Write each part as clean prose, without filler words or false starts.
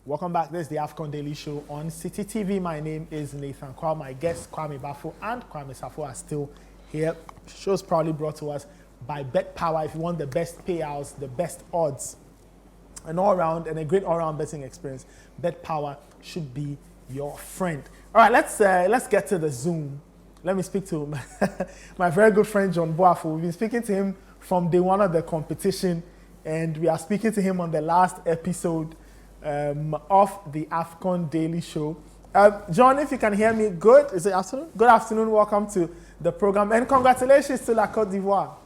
Welcome back. This is the AFCON Daily Show on Citi TV. My name is Nathan Kwao. My guests, Jon Boafo and Kwame Safo, are still here. Show's proudly brought to us by Bet Power. If you want the best payouts, the best odds, an all-round and a great all-round betting experience, Bet Power should be your friend. All right, let's get to the Zoom. Let me speak to my very good friend Jon Boafo. We've been speaking to him from day one of the competition, and we are speaking to him on the last episode of the AFCON Daily Show. John, if you can hear me, good. Is it afternoon? Good afternoon. Welcome to the program, and congratulations to La Côte d'Ivoire.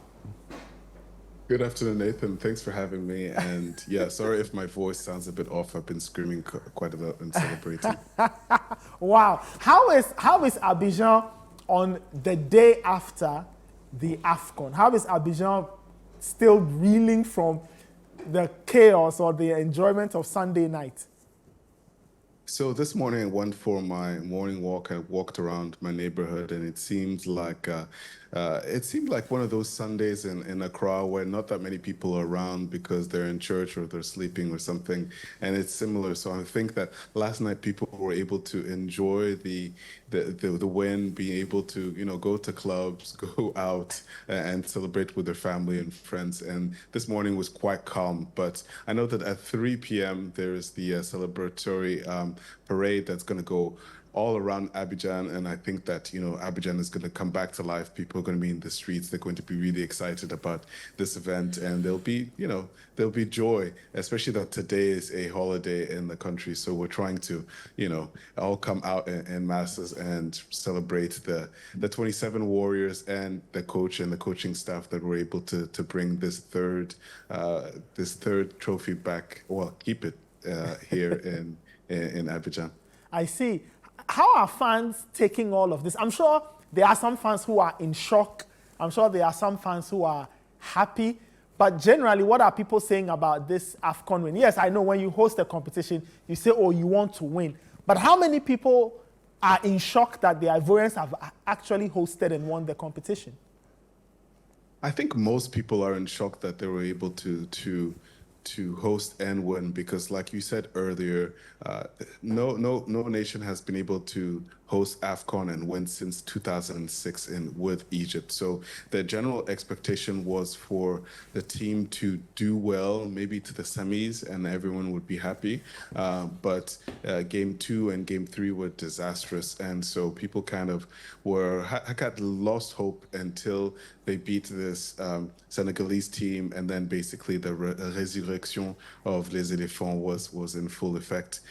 Good afternoon, Nathan. Thanks for having me. And yeah, sorry if my voice sounds a bit off. I've been screaming quite a lot and celebrating. Wow. How is Abidjan on the day after the AFCON? How is Abidjan still reeling from the chaos or the enjoyment of Sunday night? So this morning I went for my morning walk. I walked around my neighborhood, and it seemed like one of those Sundays in Accra where not that many people are around because they're in church or they're sleeping or something. And it's similar. So I think that last night people were able to enjoy the win, being able to go to clubs, go out and celebrate with their family and friends. And this morning was quite calm. But I know that at 3 p.m. there is the celebratory parade that's going to go all around Abidjan, and I think that Abidjan is going to come back to life. People are going to be in the streets. They're going to be really excited about this event, and there'll be joy, especially that today is a holiday in the country. So we're trying to all come out in masses and celebrate the 27 warriors and the coach and the coaching staff that were able to bring this third trophy back. Well, keep it here in Abidjan. I see. How are fans taking all of this? I'm sure there are some fans who are in shock. I'm sure there are some fans who are happy. But generally, what are people saying about this AFCON win? Yes, I know when you host a competition, you say, oh, you want to win. But how many people are in shock that the Ivorians have actually hosted and won the competition? I think most people are in shock that they were able to host and win, because like you said earlier, no nation has been able to host AFCON and win since 2006 with Egypt. So the general expectation was for the team to do well, maybe to the semis, and everyone would be happy. But game 2 and game 3 were disastrous, and so people kind of had lost hope until they beat this Senegalese team, and then basically the resurrection of Les Éléphants was in full effect.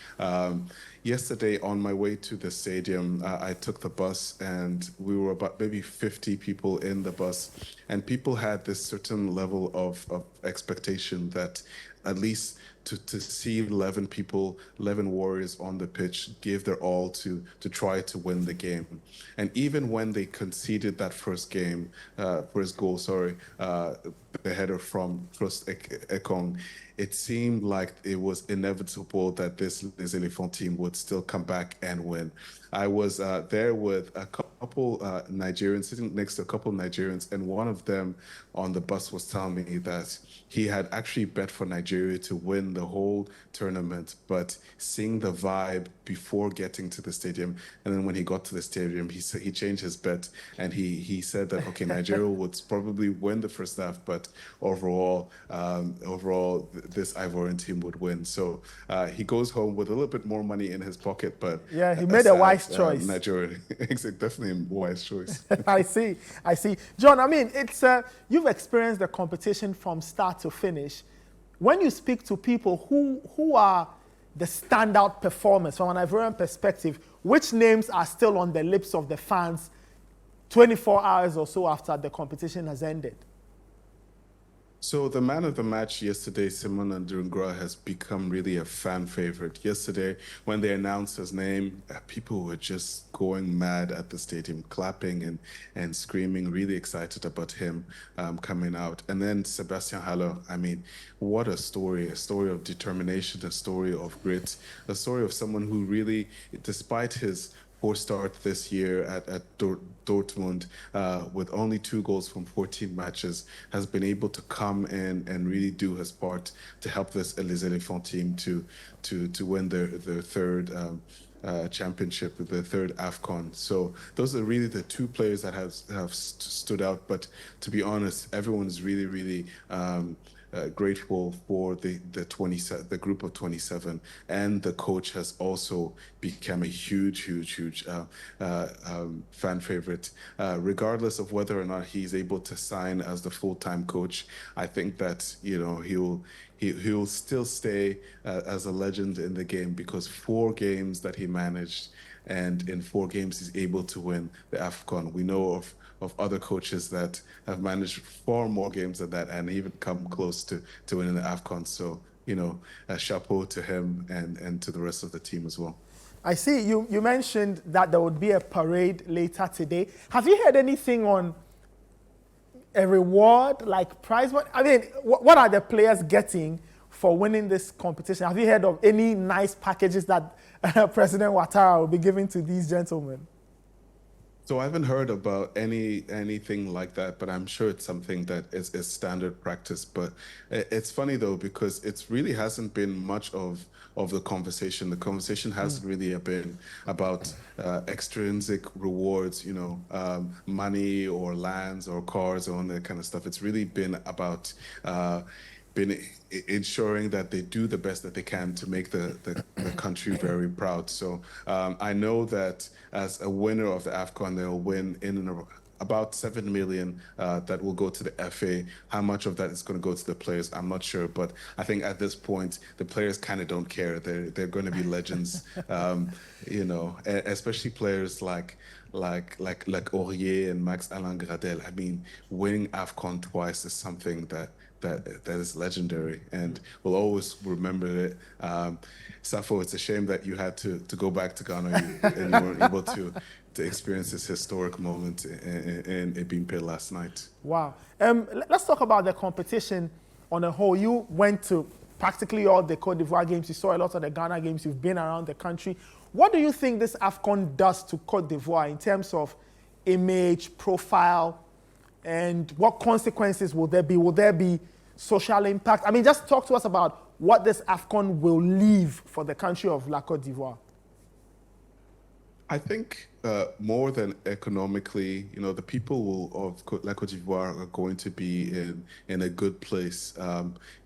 Yesterday, on my way to the stadium, I took the bus, and we were about maybe 50 people in the bus, and people had this certain level of expectation that at least to see 11 warriors on the pitch give their all to try to win the game. And even when they conceded that first goal, the header from Trust Ekong, it seemed like it was inevitable that this Les Éléphants team would still come back and win. I was there with a couple Nigerians, sitting next to a couple Nigerians, and one of them on the bus was telling me that he had actually bet for Nigeria to win the whole tournament, but seeing the vibe before getting to the stadium, and then when he got to the stadium, he changed his bet, and he said that, okay, Nigeria would probably win the first half, but overall, this Ivorian team would win. So he goes home with a little bit more money in his pocket, but yeah, he made a wise choice. Nigeria, definitely a wise choice. I see. John, I mean, it's you've experienced the competition from start to finish. When you speak to people who are the standout performers from an Ivorian perspective, which names are still on the lips of the fans 24 hours or so after the competition has ended? So the man of the match yesterday, Simon Ndungra, has become really a fan favorite. Yesterday, when they announced his name, people were just going mad at the stadium, clapping and screaming, really excited about him coming out. And then Sebastian Haller, I mean, what a story of determination, a story of grit, a story of someone who really, despite his poor start this year at Dortmund with only 2 goals from 14 matches, has been able to come in and really do his part to help this Les Elephants team to win their third championship, the third AFCON. So those are really the 2 players that have stood out. But to be honest, everyone's really grateful for the group of 27, and the coach has also become a huge fan favorite. Regardless of whether or not he's able to sign as the full-time coach, I think that he'll still stay as a legend in the game, because 4 games that he managed, and in 4 games he's able to win the AFCON. We know of other coaches that have managed far more games than that and even come close to winning the AFCON. So, a chapeau to him and to the rest of the team as well. I see you mentioned that there would be a parade later today. Have you heard anything on a reward, like prize? I mean, what are the players getting for winning this competition? Have you heard of any nice packages that President Ouattara will be giving to these gentlemen? So I haven't heard about anything like that, but I'm sure it's something that is standard practice. But it's funny though, because it really hasn't been much of the conversation. The conversation hasn't really been about extrinsic rewards, money or lands or cars or all that kind of stuff. It's really been about been ensuring that they do the best that they can to make the country very proud. So I know that as a winner of the AFCON, they'll win about 7 million that will go to the FA. How much of that is going to go to the players, I'm not sure. But I think at this point, the players kind of don't care. They're going to be legends, especially players like Aurier and Max Alain Gradel. I mean, winning AFCON twice is something that is legendary, and we'll always remember it. Safo, it's a shame that you had to go back to Ghana and you weren't able to experience this historic moment in Ebimpe last night. Wow. Let's talk about the competition on a whole. You went to practically all the Cote d'Ivoire games. You saw a lot of the Ghana games. You've been around the country. What do you think this AFCON does to Cote d'Ivoire in terms of image, profile, and what consequences will there be? Will there be social impact? I mean, just talk to us about what this AFCON will leave for the country of La Cote d'Ivoire. I think more than economically, the people of La Cote d'Ivoire are going to be in a good place.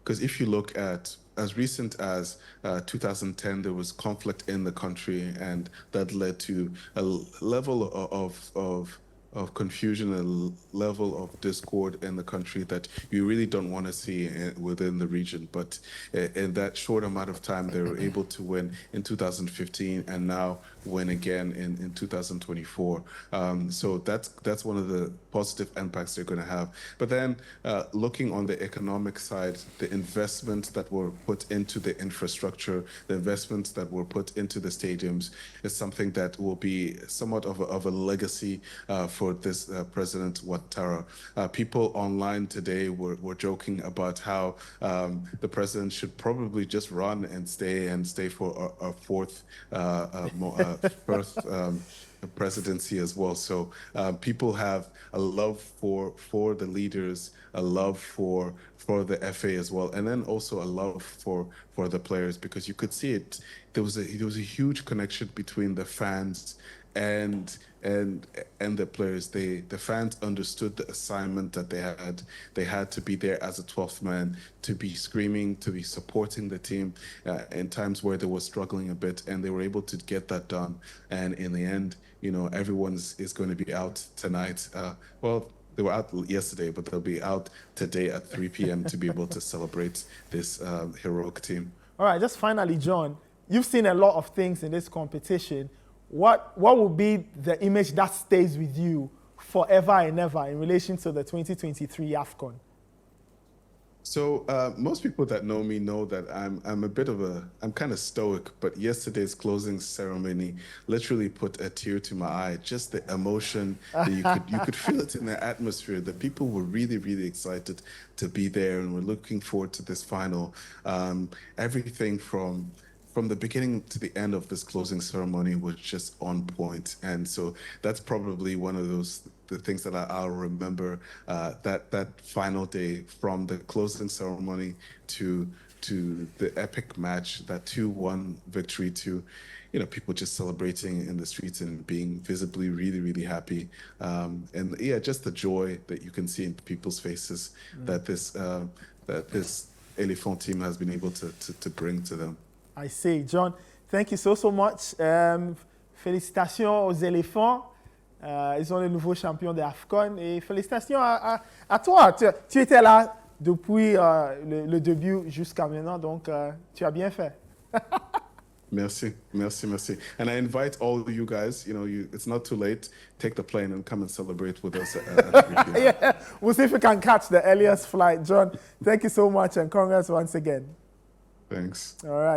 Because if you look at as recent as 2010, there was conflict in the country, and that led to a level of confusion, a level of discord in the country that you really don't want to see within the region. But in that short amount of time, they were able to win in 2015 and now win again in 2024. So that's one of the positive impacts they're going to have. But then looking on the economic side, the investments that were put into the infrastructure, the investments that were put into the stadiums is something that will be somewhat of a legacy for this President Ouattara. People online today were joking about how the president should probably just run and stay for a fourth presidency as well. So people have a love for the leaders, a love for the FA as well, and then also a love for the players, because you could see it. There was a huge connection between the fans and the players. The fans understood the assignment that they had. They had to be there as a 12th man, to be screaming, to be supporting the team in times where they were struggling a bit, and they were able to get that done. And in the end, everyone is going to be out tonight. Well, they were out yesterday, but they'll be out today at 3 p.m. to be able to celebrate this heroic team. All right, just finally, John, you've seen a lot of things in this competition. What will be the image that stays with you forever and ever in relation to the 2023 AFCON? So most people that know me know that I'm kind of stoic, but yesterday's closing ceremony literally put a tear to my eye. Just the emotion that you could feel it in the atmosphere. The people were really, really excited to be there, and we're looking forward to this final. Everything from from the beginning to the end of this closing ceremony was just on point. And so that's probably one of the things that I'll remember, that final day, from the closing ceremony to the epic match, that 2-1 victory, to people just celebrating in the streets and being visibly really, really happy. And yeah, just the joy that you can see in people's faces that this Elephant team has been able to bring to them. I see. John, thank you so much. Félicitations aux éléphants. Ils sont les nouveaux champions de AFCON. Et félicitations à toi. Tu étais là depuis le début jusqu'à maintenant, donc tu as bien fait. Merci. And I invite all of you guys, it's not too late, take the plane and come and celebrate with us at Yeah, we'll see if we can catch the earliest flight. John, thank you so much and congrats once again. Thanks. All right.